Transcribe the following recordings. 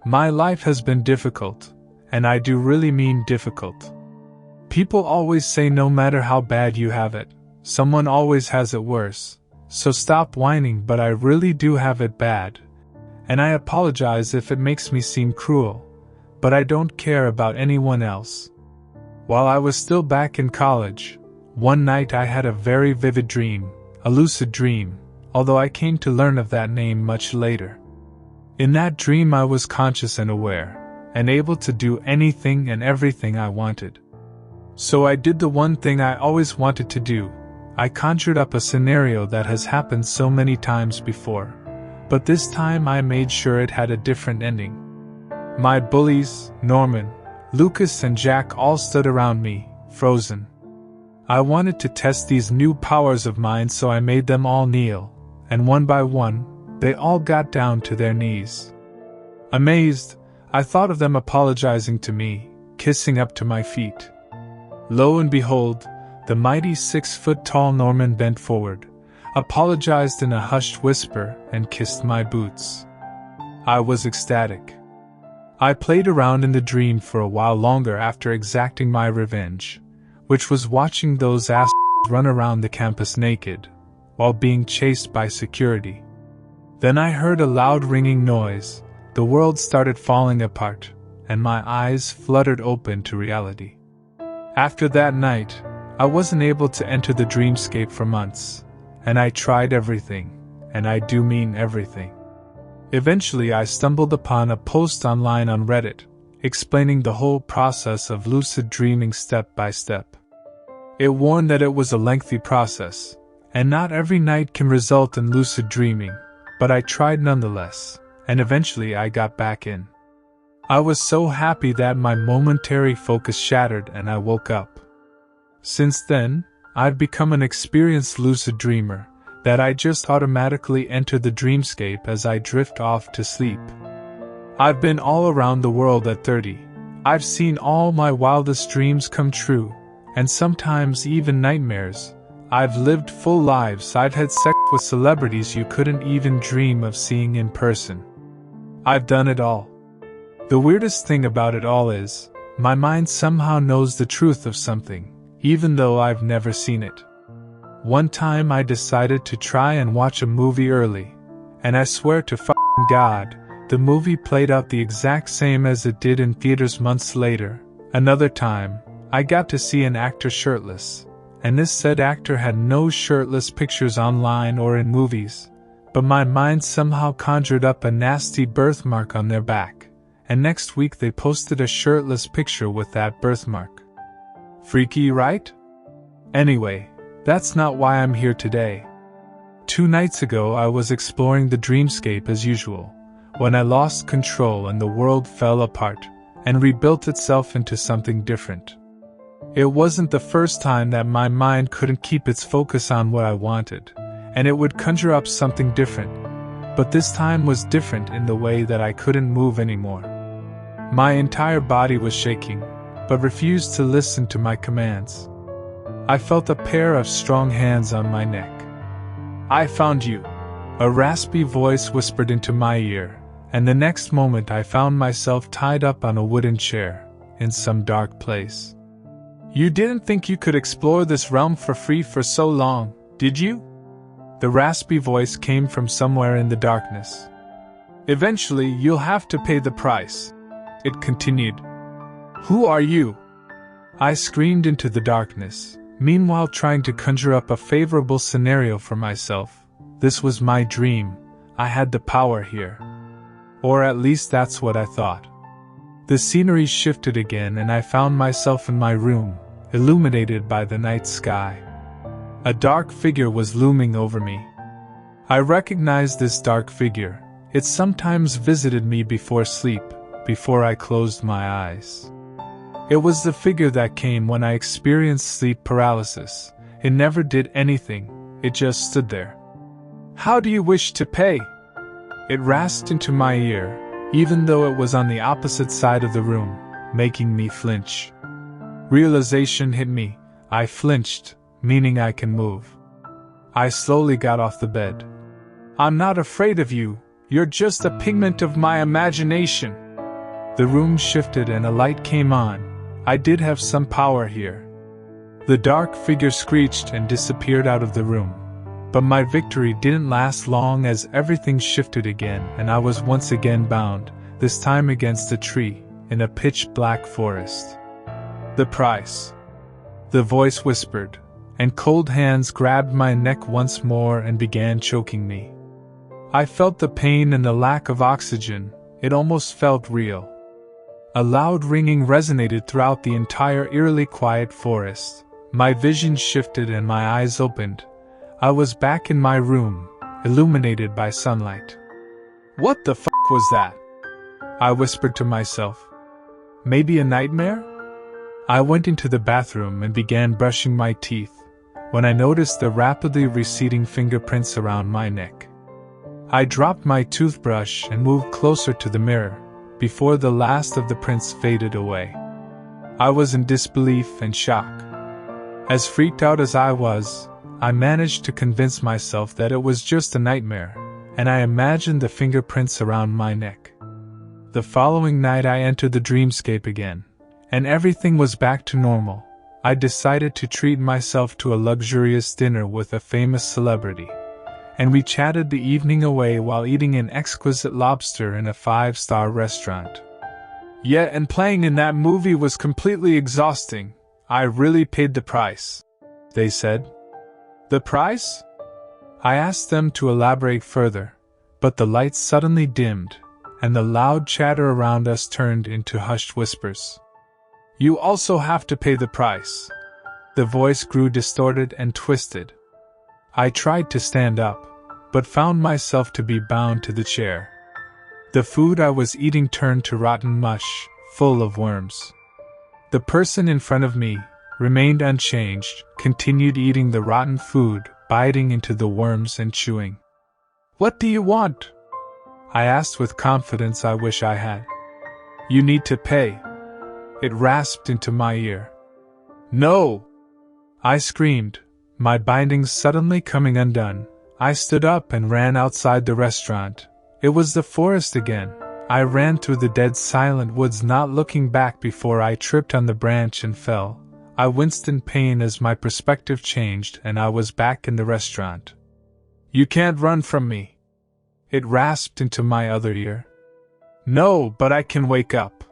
My life has been difficult, and I do really mean difficult. People always say no matter how bad you have it, someone always has it worse, so stop whining, but I really do have it bad. And I apologize if it makes me seem cruel, but I don't care about anyone else. While I was still back in college, one night I had a very vivid dream, a lucid dream, although I came to learn of that name much later. In that dream I was conscious and aware, and able to do anything and everything I wanted. So I did the one thing I always wanted to do. I conjured up a scenario that has happened so many times before, but this time I made sure it had a different ending. My bullies, Norman, Lucas and Jack all stood around me, frozen. I wanted to test these new powers of mine, so I made them all kneel, and one by one, they all got down to their knees. Amazed, I thought of them apologizing to me, kissing up to my feet. Lo and behold, the mighty 6-foot-tall Norman bent forward, apologized in a hushed whisper, and kissed my boots. I was ecstatic. I played around in the dream for a while longer after exacting my revenge, which was watching those assholes run around the campus naked, while being chased by security. Then I heard a loud ringing noise, the world started falling apart, and my eyes fluttered open to reality. After that night, I wasn't able to enter the dreamscape for months, and I tried everything, and I do mean everything. Eventually I stumbled upon a post online on Reddit, explaining the whole process of lucid dreaming step by step. It warned that it was a lengthy process, and not every night can result in lucid dreaming, but I tried nonetheless, and eventually I got back in. I was so happy that my momentary focus shattered and I woke up. Since then, I've become an experienced lucid dreamer, that I just automatically enter the dreamscape as I drift off to sleep. I've been all around the world at 30. I've seen all my wildest dreams come true, and sometimes even nightmares. I've lived full lives. I've had sex with celebrities you couldn't even dream of seeing in person. I've done it all. The weirdest thing about it all is, my mind somehow knows the truth of something, even though I've never seen it. One time I decided to try and watch a movie early, and I swear to f***ing God, the movie played out the exact same as it did in theaters months later. Another time, I got to see an actor shirtless, and this said actor had no shirtless pictures online or in movies, but my mind somehow conjured up a nasty birthmark on their back, and next week they posted a shirtless picture with that birthmark. Freaky, right? Anyway, that's not why I'm here today. 2 nights ago I was exploring the dreamscape as usual, when I lost control and the world fell apart, and rebuilt itself into something different. It wasn't the first time that my mind couldn't keep its focus on what I wanted, and it would conjure up something different, but this time was different in the way that I couldn't move anymore. My entire body was shaking, but refused to listen to my commands. I felt a pair of strong hands on my neck. "I found you," a raspy voice whispered into my ear, and the next moment I found myself tied up on a wooden chair, in some dark place. "You didn't think you could explore this realm for free for so long, did you?" The raspy voice came from somewhere in the darkness. "Eventually you'll have to pay the price," it continued. "Who are you?" I screamed into the darkness, meanwhile trying to conjure up a favorable scenario for myself. This was my dream. I had the power here. Or at least that's what I thought. The scenery shifted again and I found myself in my room, illuminated by the night sky. A dark figure was looming over me. I recognized this dark figure. It sometimes visited me before sleep, before I closed my eyes. It was the figure that came when I experienced sleep paralysis. It never did anything, it just stood there. "How do you wish to pay?" It rasped into my ear, even though it was on the opposite side of the room, making me flinch. Realization hit me. I flinched, meaning I can move. I slowly got off the bed. "I'm not afraid of you, you're just a pigment of my imagination," The room shifted and a light came on. I did have some power here. The dark figure screeched and disappeared out of the room. But my victory didn't last long as everything shifted again and I was once again bound, this time against a tree, in a pitch-black forest. The price. The voice whispered, and cold hands grabbed my neck once more and began choking me. I felt the pain and the lack of oxygen. It almost felt real. A loud ringing resonated throughout the entire eerily quiet forest. My vision shifted and my eyes opened. I was back in my room, illuminated by sunlight. What the f*** was that? I whispered to myself. Maybe a nightmare? I went into the bathroom and began brushing my teeth, when I noticed the rapidly receding fingerprints around my neck. I dropped my toothbrush and moved closer to the mirror, before the last of the prints faded away. I was in disbelief and shock. As freaked out as I was, I managed to convince myself that it was just a nightmare, and I imagined the fingerprints around my neck. The following night I entered the dreamscape again, and everything was back to normal. I decided to treat myself to a luxurious dinner with a famous celebrity, and we chatted the evening away while eating an exquisite lobster in a 5-star restaurant. Yeah, and playing in that movie was completely exhausting. I really paid the price, they said. The price? I asked them to elaborate further, but the lights suddenly dimmed, and the loud chatter around us turned into hushed whispers. You also have to pay the price. The voice grew distorted and twisted. I tried to stand up, but found myself to be bound to the chair. The food I was eating turned to rotten mush, full of worms. The person in front of me remained unchanged, continued eating the rotten food, biting into the worms and chewing. What do you want? I asked with confidence I wish I had. You need to pay. It rasped into my ear. No! I screamed, my bindings suddenly coming undone. I stood up and ran outside the restaurant. It was the forest again. I ran through the dead silent woods, not looking back before I tripped on the branch and fell. I winced in pain as my perspective changed and I was back in the restaurant. You can't run from me. It rasped into my other ear. No, but I can wake up.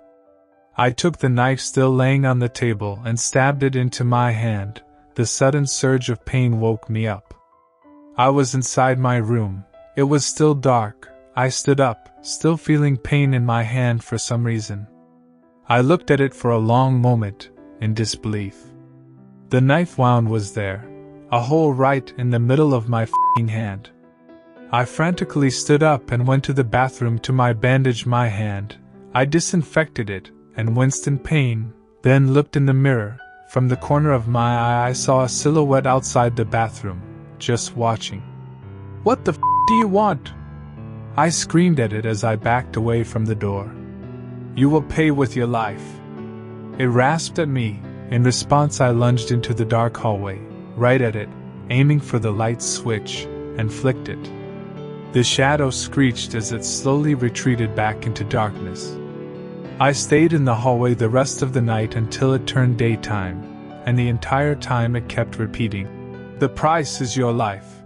I took the knife still laying on the table and stabbed it into my hand. The sudden surge of pain woke me up. I was inside my room. It was still dark. I stood up, still feeling pain in my hand for some reason. I looked at it for a long moment, in disbelief. The knife wound was there, a hole right in the middle of my f***ing hand. I frantically stood up and went to the bathroom to bandage my hand. I disinfected it and winced in pain, then looked in the mirror. From the corner of my eye I saw a silhouette outside the bathroom, just watching. What the f*** do you want? I screamed at it as I backed away from the door. You will pay with your life. It rasped at me. In response I lunged into the dark hallway, right at it, aiming for the light switch, and flicked it. The shadow screeched as it slowly retreated back into darkness. I stayed in the hallway the rest of the night until it turned daytime, and the entire time it kept repeating, "The price is your life."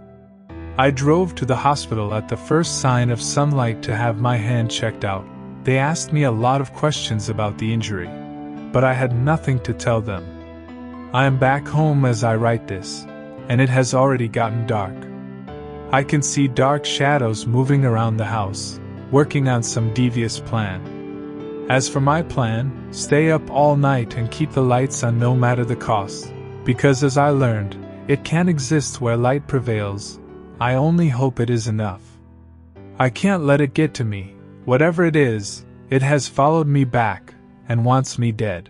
I drove to the hospital at the first sign of sunlight to have my hand checked out. They asked me a lot of questions about the injury, but I had nothing to tell them. I am back home as I write this, and it has already gotten dark. I can see dark shadows moving around the house, working on some devious plan. As for my plan, stay up all night and keep the lights on no matter the cost, because as I learned, it can't exist where light prevails. I only hope it is enough. I can't let it get to me. Whatever it is, it has followed me back, and wants me dead.